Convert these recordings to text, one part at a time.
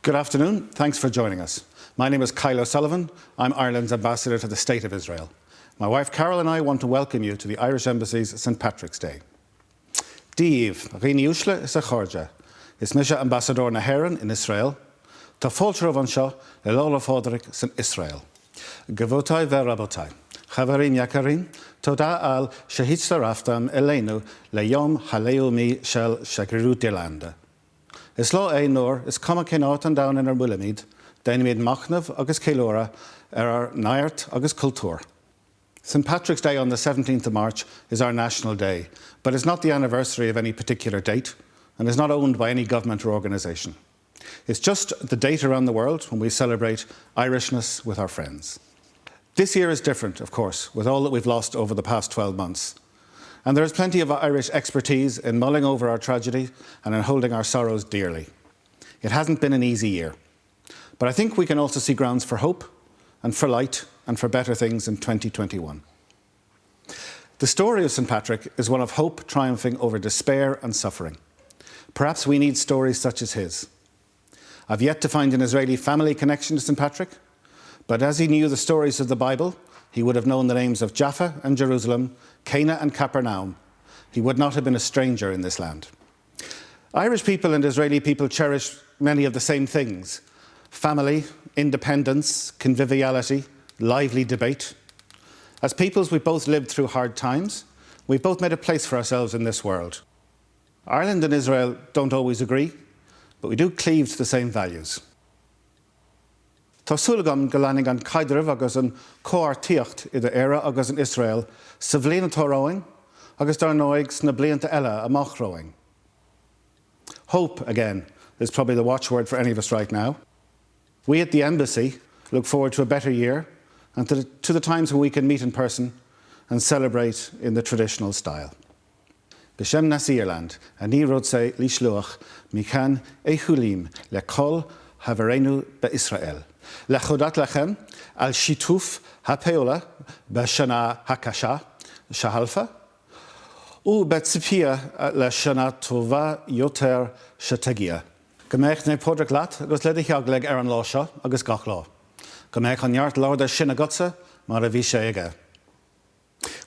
Good afternoon. Thanks for joining us. My name is Kyle O'Sullivan. I'm Ireland's ambassador to the State of Israel. My wife Carol and I want to welcome you to the Irish Embassy's St. Patrick's Day. Díomh, Rini Ushla is a Chorja. Is Misha Ambassador na Héireann in Israel. Tá fáilte an seo le Lóla Fádric san Israel. Gavotai ve Rabotai. Chavarin Yakarin, Toda al Shahitsa Raftam Elenu le Yom Haleu mi shel Shagriru Dilanda. Is lo é nor is cuma cinát an down in Willimid, Dainimid Machnaf agus Célóra ar Nairt agus Cultúr. St. Patrick's Day on the 17th of March is our national day, but it's not the anniversary of any particular date and is not owned by any government or organisation. It's just the date around the world when we celebrate Irishness with our friends. This year is different, of course, with all that we've lost over the past 12 months. And there is plenty of Irish expertise in mulling over our tragedy and in holding our sorrows dearly. It hasn't been an easy year, but I think we can also see grounds for hope and for light and for better things in 2021. The story of St. Patrick is one of hope triumphing over despair and suffering. Perhaps we need stories such as his. I've yet to find an Israeli family connection to St. Patrick, but as he knew the stories of the Bible, he would have known the names of Jaffa and Jerusalem, Cana and Capernaum. He would not have been a stranger in this land. Irish people and Israeli people cherish many of the same things: family, independence, conviviality, lively debate. As peoples, we both lived through hard times. We've both made a place for ourselves in this world. Ireland and Israel don't always agree, but we do cleave to the same values. Tá súlagam go leanfaidh an caidreamh agus an comhairtíocht i d'Éire agus an Israel sa bhliain atá romhainn agus dar nóig sna blianta eile amach romhainn. Hope, again, is probably the watchword for any of us right now. We at the Embassy look forward to a better year and to the times when we can meet in person and celebrate in the traditional style. B'shem nas Ireland, a ní rud sé lísluach, mi can é chulim le col haverenu be Israel. Le chodat lechem al shituf ha-peola be-shana ha-kasha shahalfa u be-tzipia le shana tova yoter shetegia. Gymech ne podric lat agus ledich agleg an lá seo agus gach lá. Gymech an yart lorda sin agotsa mar a bhí sé aige.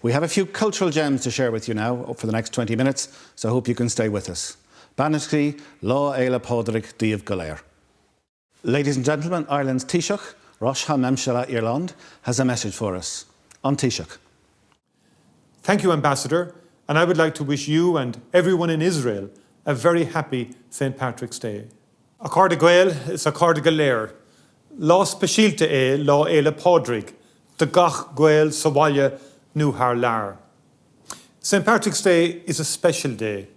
We have a few cultural gems to share with you now for the next 20 minutes, so I hope you can stay with us. Banishki lá éile podric díomh goléir. Ladies and gentlemen, Ireland's Taoiseach, Rosh HaMemshala Ireland, has a message for us. On Taoiseach. Thank you, Ambassador, and I would like to wish you and everyone in Israel a very happy St. Patrick's Day. A Cárda Gael is a Cárda Galéir. Lá speisialte é lá éile pádraig, de gach Gael sa bhaile nó haar lear. St. Patrick's Day is a special day,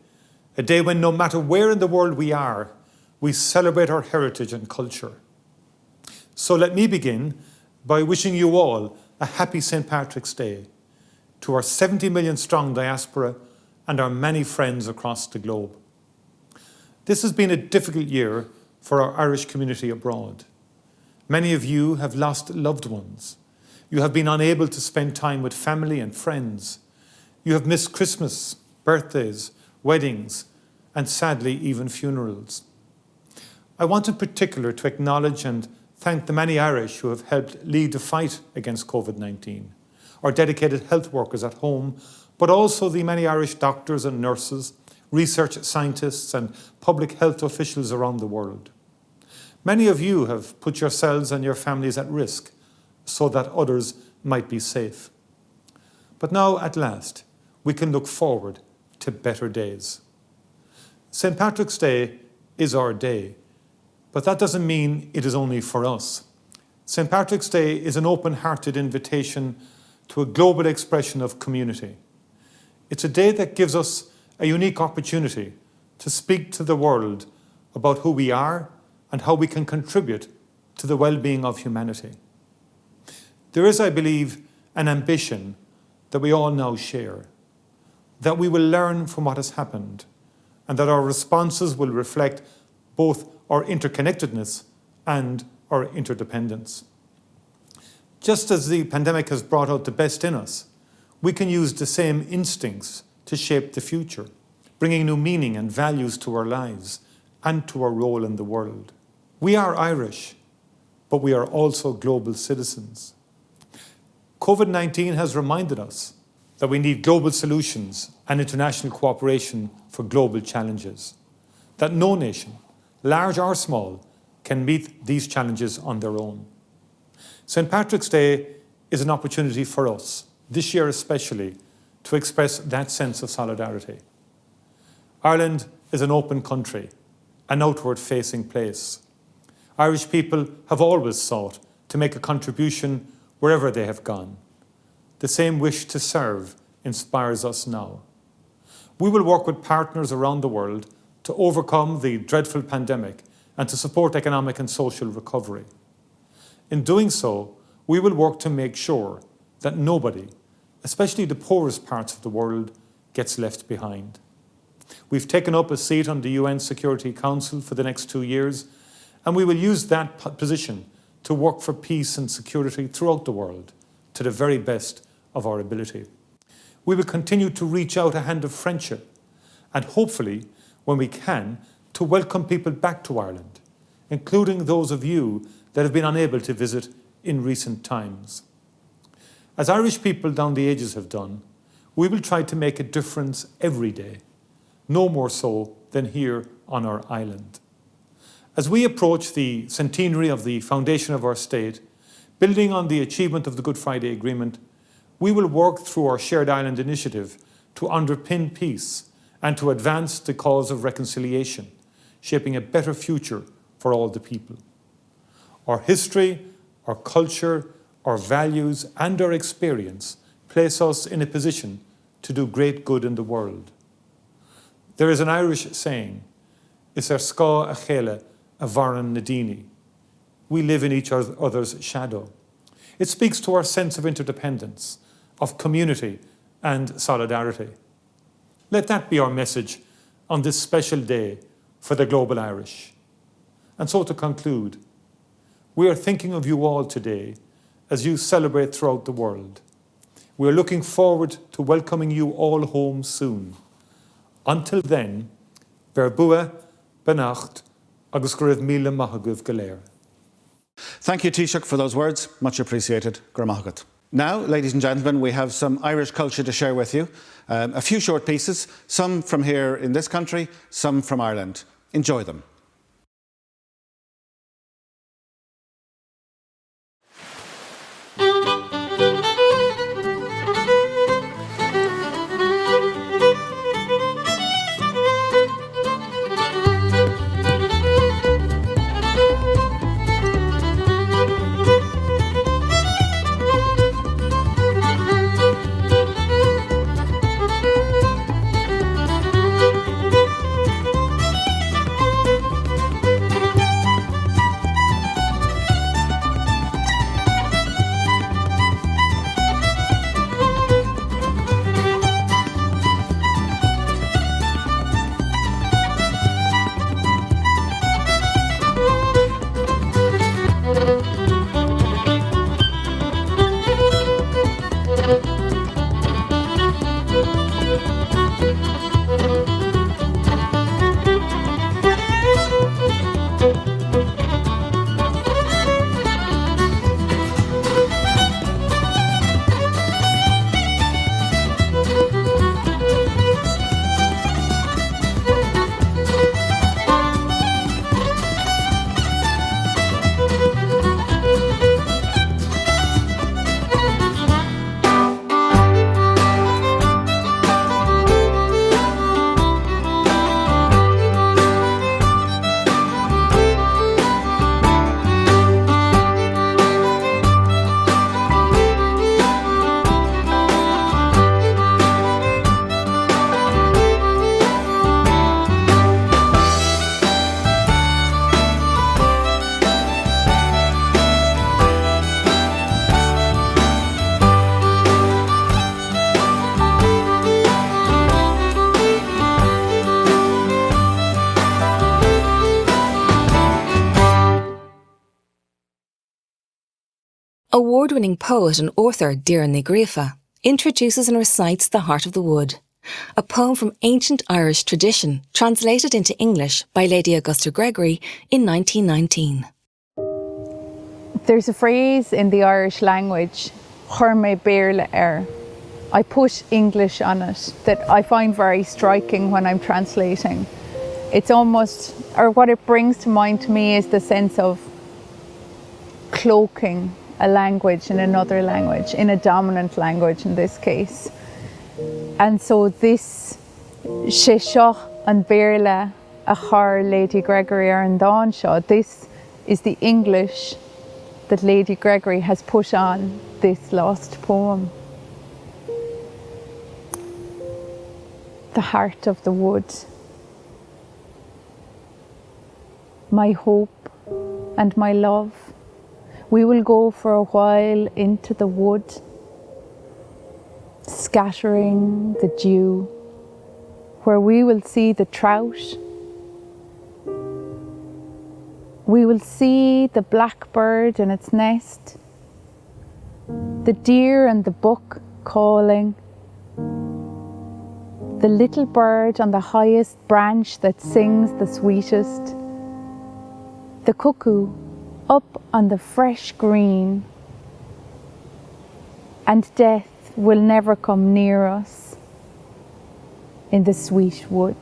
a day when no matter where in the world we are, we celebrate our heritage and culture. So let me begin by wishing you all a happy St. Patrick's Day, to our 70 million strong diaspora and our many friends across the globe. This has been a difficult year for our Irish community abroad. Many of you have lost loved ones. You have been unable to spend time with family and friends. You have missed Christmas, birthdays, weddings, and sadly even funerals. I want in particular to acknowledge and thank the many Irish who have helped lead the fight against COVID-19, our dedicated health workers at home, but also the many Irish doctors and nurses, research scientists and public health officials around the world. Many of you have put yourselves and your families at risk so that others might be safe. But now, at last, we can look forward to better days. St. Patrick's Day is our day, but that doesn't mean it is only for us. St. Patrick's Day is an open-hearted invitation to a global expression of community. It's a day that gives us a unique opportunity to speak to the world about who we are and how we can contribute to the well-being of humanity. There is, I believe, an ambition that we all now share, that we will learn from what has happened, and that our responses will reflect both our interconnectedness and our interdependence. Just as the pandemic has brought out the best in us, we can use the same instincts to shape the future, bringing new meaning and values to our lives and to our role in the world. We are Irish, but we are also global citizens. COVID-19 has reminded us that we need global solutions and international cooperation for global challenges, that no nation, large or small, can meet these challenges on their own. St. Patrick's Day is an opportunity for us, this year especially, to express that sense of solidarity. Ireland is an open country, an outward-facing place. Irish people have always sought to make a contribution wherever they have gone. The same wish to serve inspires us now. We will work with partners around the world to overcome the dreadful pandemic and to support economic and social recovery. In doing so, we will work to make sure that nobody, especially the poorest parts of the world, gets left behind. We've taken up a seat on the UN Security Council for the next 2 years, and we will use that position to work for peace and security throughout the world to the very best of our ability. We will continue to reach out a hand of friendship and hopefully, when we can, to welcome people back to Ireland, including those of you that have been unable to visit in recent times. As Irish people down the ages have done, we will try to make a difference every day, no more so than here on our island. As we approach the centenary of the foundation of our state, building on the achievement of the Good Friday Agreement, we will work through our Shared Island initiative to underpin peace and to advance the cause of reconciliation, shaping a better future for all the people. Our history, our culture, our values and our experience place us in a position to do great good in the world. There is an Irish saying, "Is ska a chéile a bharan nadini." We live in each other's shadow. It speaks to our sense of interdependence, of community and solidarity. Let that be our message on this special day for the global Irish. And so to conclude, we are thinking of you all today as you celebrate throughout the world. We are looking forward to welcoming you all home soon. Until then, ver bua, benacht, agus Céad Míle maithagah go léir. Thank you, Taoiseach, for those words. Much appreciated. Gramagat. Now, ladies and gentlemen, we have some Irish culture to share with you. A few short pieces, some from here in this country, some from Ireland. Enjoy them. Award-winning poet and author Diarmaid Ní Ghríofa introduces and recites The Heart of the Wood, a poem from ancient Irish tradition translated into English by Lady Augusta Gregory in 1919. There's a phrase in the Irish language, chuir mé béarla air. I put English on it that I find very striking when I'm translating. It's almost, or what it brings to mind to me is the sense of cloaking a language in another language, in a dominant language in this case. And so this sé seo an béarla a chur Lady Gregory ar an dáin seo, this is the English that Lady Gregory has put on this lost poem. The heart of the wood. My hope and my love, we will go for a while into the wood, scattering the dew, where we will see the trout, we will see the blackbird in its nest, the deer and the buck calling, the little bird on the highest branch that sings the sweetest, the cuckoo up on the fresh green, and death will never come near us in the sweet wood.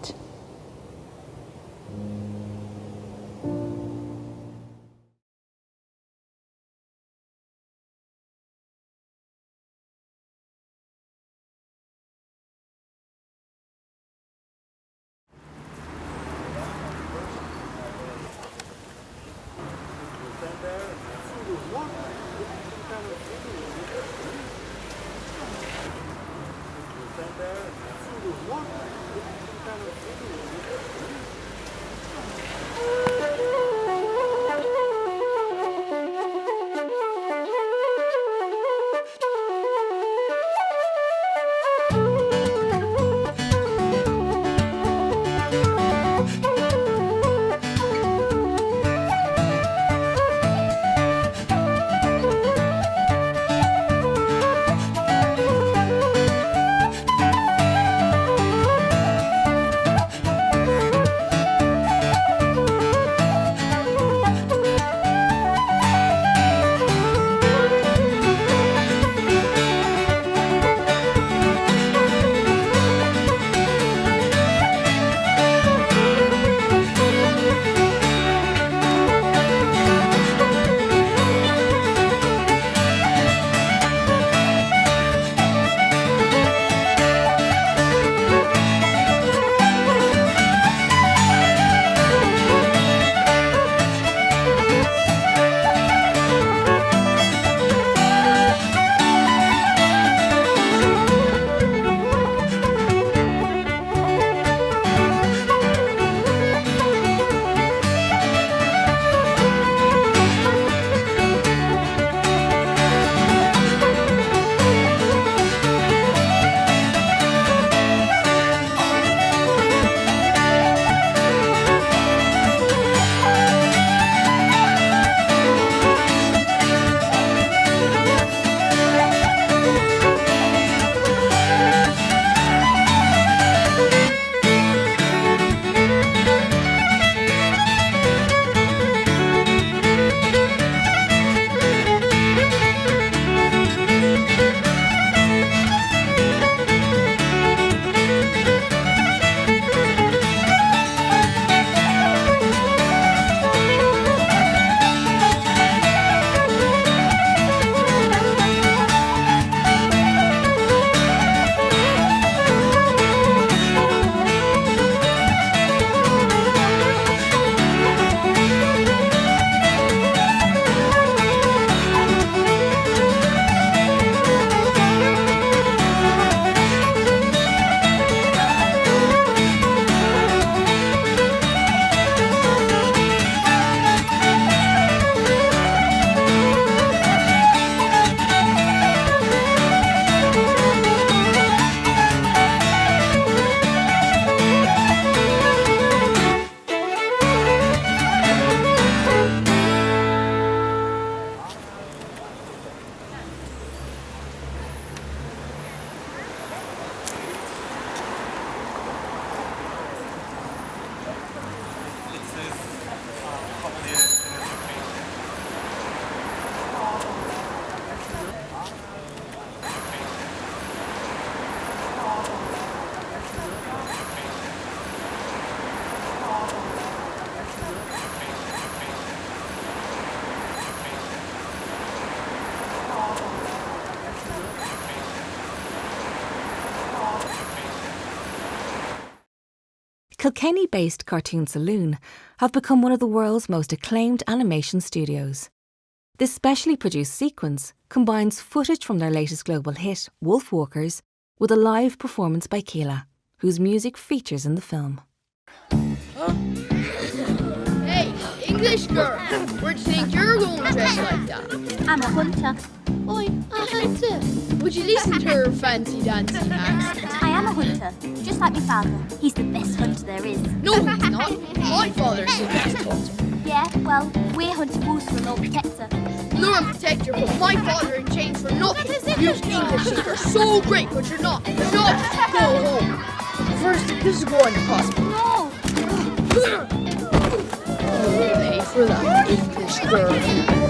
Kilkenny-based Cartoon Saloon have become one of the world's most acclaimed animation studios. This specially produced sequence combines footage from their latest global hit, Wolf Walkers, with a live performance by Keela, whose music features in the film. Hey, English girl, where'd you think you're going dressed like that? I'm a hunter. Oi, a hunter. Would you listen to her fancy dancy accent? I am a hunter, just like my father. He's the best hunter there is. No, he's not. My father's the best hunter. Yeah, well, we're hunting wolves for a Lord Protector. You're a protector, but my father in chains for nothing. You English think you're so great, but you're not. You're not. Go home. First, this is going to cost me. No! You'll pay for that, English girl. Hey,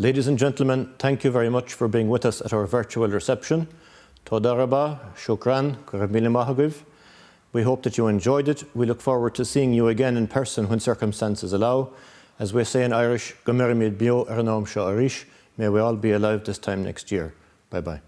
Ladies and gentlemen, thank you very much for being with us at our virtual reception. Toda rabba, shukran, Céad Míle maithagibh. We hope that you enjoyed it. We look forward to seeing you again in person when circumstances allow. As we say in Irish, go mirimid bio ar nom seo arish. May we all be alive this time next year. Bye-bye.